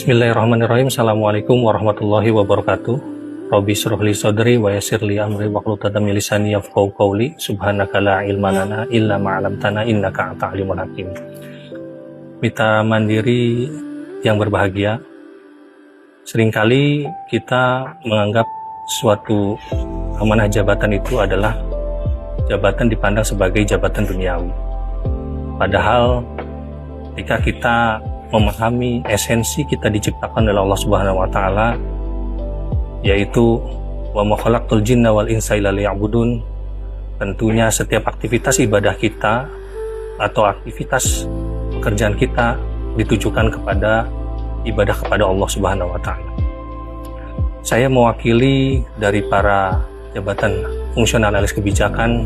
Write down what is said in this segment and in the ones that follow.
Bismillahirrahmanirrahim. Assalamualaikum warahmatullahi wabarakatuh. Rabbi shrah li sadri wa yassir li amri wahlul 'uqdatam min lisani yafqahu qawli. Subhanaka la ilma lana illa ma 'allamtana innaka antal alimul hakim. Mitra mandiri yang berbahagia, seringkali kita menganggap suatu amanah jabatan itu adalah jabatan dipandang sebagai jabatan duniawi. Padahal ketika kita memahami esensi kita diciptakan oleh Allah Subhanahu wa taala, yaitu wa ma khalaqtul jinna wal insa illa liya'budun. Tentunya setiap aktivitas ibadah kita atau aktivitas pekerjaan kita ditujukan kepada ibadah kepada Allah Subhanahu wa taala. Saya mewakili dari para jabatan fungsionalis kebijakan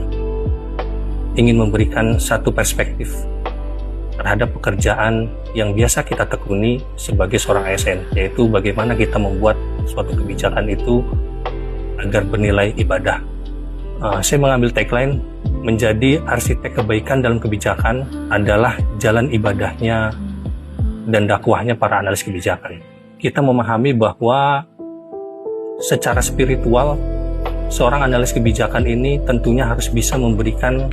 ingin memberikan satu perspektif terhadap pekerjaan yang biasa kita tekuni sebagai seorang ASN, yaitu bagaimana kita membuat suatu kebijakan itu agar bernilai ibadah. Saya mengambil tagline, menjadi arsitek kebaikan dalam kebijakan adalah jalan ibadahnya dan dakwahnya para analis kebijakan. Kita memahami bahwa secara spiritual, seorang analis kebijakan ini tentunya harus bisa memberikan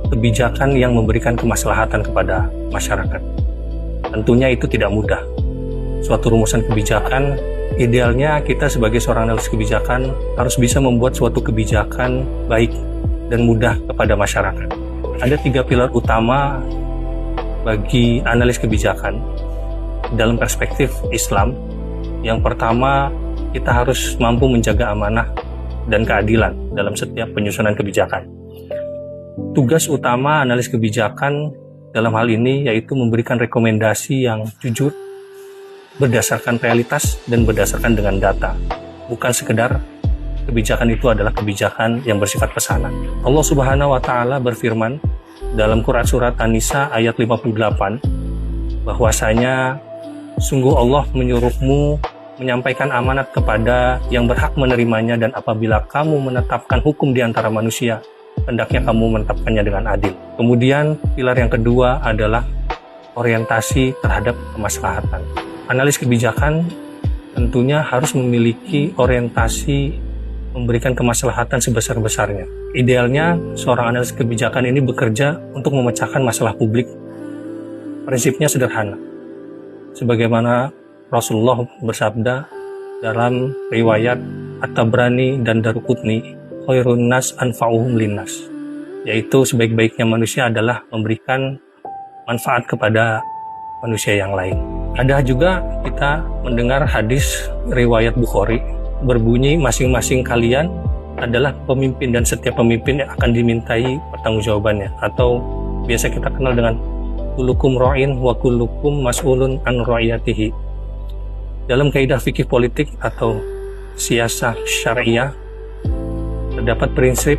kebijakan yang memberikan kemaslahatan kepada masyarakat. Tentunya itu tidak mudah. Suatu rumusan kebijakan, idealnya kita sebagai seorang analis kebijakan harus bisa membuat suatu kebijakan baik dan mudah kepada masyarakat. Ada 3 pilar utama bagi analis kebijakan dalam perspektif Islam. Yang pertama, kita harus mampu menjaga amanah dan keadilan dalam setiap penyusunan kebijakan. Tugas utama analis kebijakan dalam hal ini yaitu memberikan rekomendasi yang jujur, berdasarkan realitas dan berdasarkan dengan data. Bukan sekedar kebijakan itu adalah kebijakan yang bersifat pesanan. Allah Subhanahu wa taala berfirman dalam Quran surat An-Nisa ayat 58 bahwasanya sungguh Allah menyuruhmu menyampaikan amanat kepada yang berhak menerimanya, dan apabila kamu menetapkan hukum di antara manusia, hendaknya kamu menetapkannya dengan adil. Kemudian pilar yang kedua adalah orientasi terhadap kemaslahatan. Analis kebijakan tentunya harus memiliki orientasi memberikan kemaslahatan sebesar-besarnya. Idealnya seorang analis kebijakan ini bekerja untuk memecahkan masalah publik. Prinsipnya sederhana. Sebagaimana Rasulullah bersabda dalam riwayat At-Tabrani dan Daruqutni, khairun nas anfa'uhum linnas, yaitu sebaik-baiknya manusia adalah memberikan manfaat kepada manusia yang lain. Ada juga kita mendengar hadis riwayat Bukhari berbunyi, masing-masing kalian adalah pemimpin dan setiap pemimpin akan dimintai pertanggungjawabannya, atau biasa kita kenal dengan kullukum ra'in wa kullukum mas'ulun an ra'iyatihi. Dalam kaidah fikih politik atau siasah syariah terdapat prinsip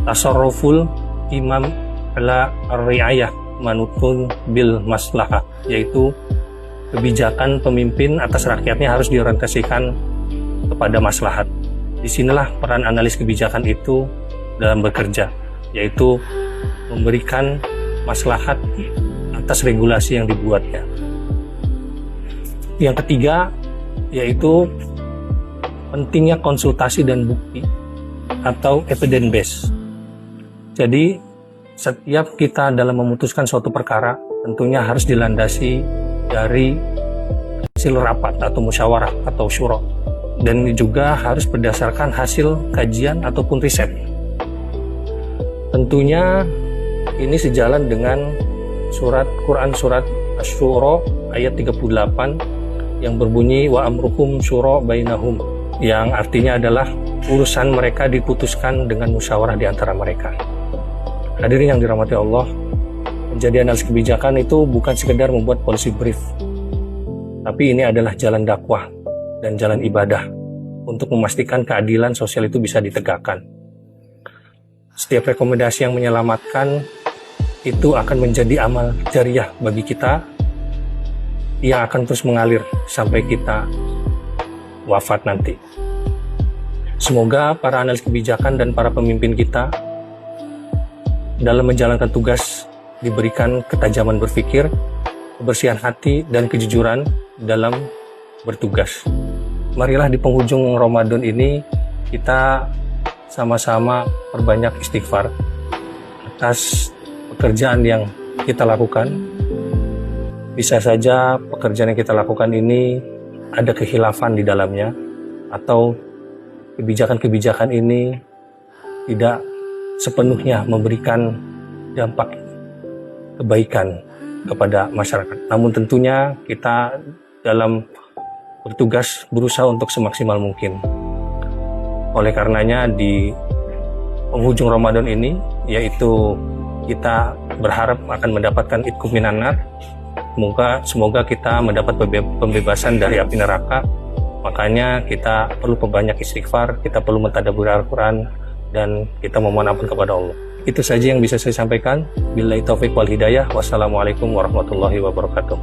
tasarruful imam ala riayah manutun bil maslahah, yaitu kebijakan pemimpin atas rakyatnya harus diorientasikan kepada maslahat. Disinilah peran analis kebijakan itu dalam bekerja, yaitu memberikan maslahat atas regulasi yang dibuatnya. Yang ketiga yaitu pentingnya konsultasi dan bukti atau evidence based. Jadi setiap kita dalam memutuskan suatu perkara tentunya harus dilandasi dari hasil rapat atau musyawarah atau syura, dan juga harus berdasarkan hasil kajian ataupun riset. Tentunya ini sejalan dengan surat Quran surat Asy-Syura ayat 38 yang berbunyi wa amruhum syura bainahum, yang artinya adalah urusan mereka diputuskan dengan musyawarah di antara mereka. Hadirin yang dirahmati Allah, menjadi analis kebijakan itu bukan sekedar membuat policy brief, tapi ini adalah jalan dakwah dan jalan ibadah untuk memastikan keadilan sosial itu bisa ditegakkan. Setiap rekomendasi yang menyelamatkan itu akan menjadi amal jariah bagi kita yang akan terus mengalir sampai kita wafat nanti. Semoga para analis kebijakan dan para pemimpin kita dalam menjalankan tugas diberikan ketajaman berpikir, kebersihan hati, dan kejujuran dalam bertugas. Marilah di penghujung Ramadan ini kita sama-sama perbanyak istighfar atas pekerjaan yang kita lakukan. Bisa saja pekerjaan yang kita lakukan ini ada kehilafan di dalamnya, atau kebijakan-kebijakan ini tidak sepenuhnya memberikan dampak kebaikan kepada masyarakat. Namun tentunya kita dalam bertugas berusaha untuk semaksimal mungkin. Oleh karenanya di penghujung Ramadan ini, yaitu kita berharap akan mendapatkan itqu minan nar. Semoga kita mendapat pembebasan dari api neraka. Makanya kita perlu perbanyak istighfar, kita perlu mentadabburi Al-Quran, dan kita memohon ampun kepada Allah. Itu saja yang bisa saya sampaikan. Billahi taufiq wal hidayah. Wassalamualaikum warahmatullahi wabarakatuh.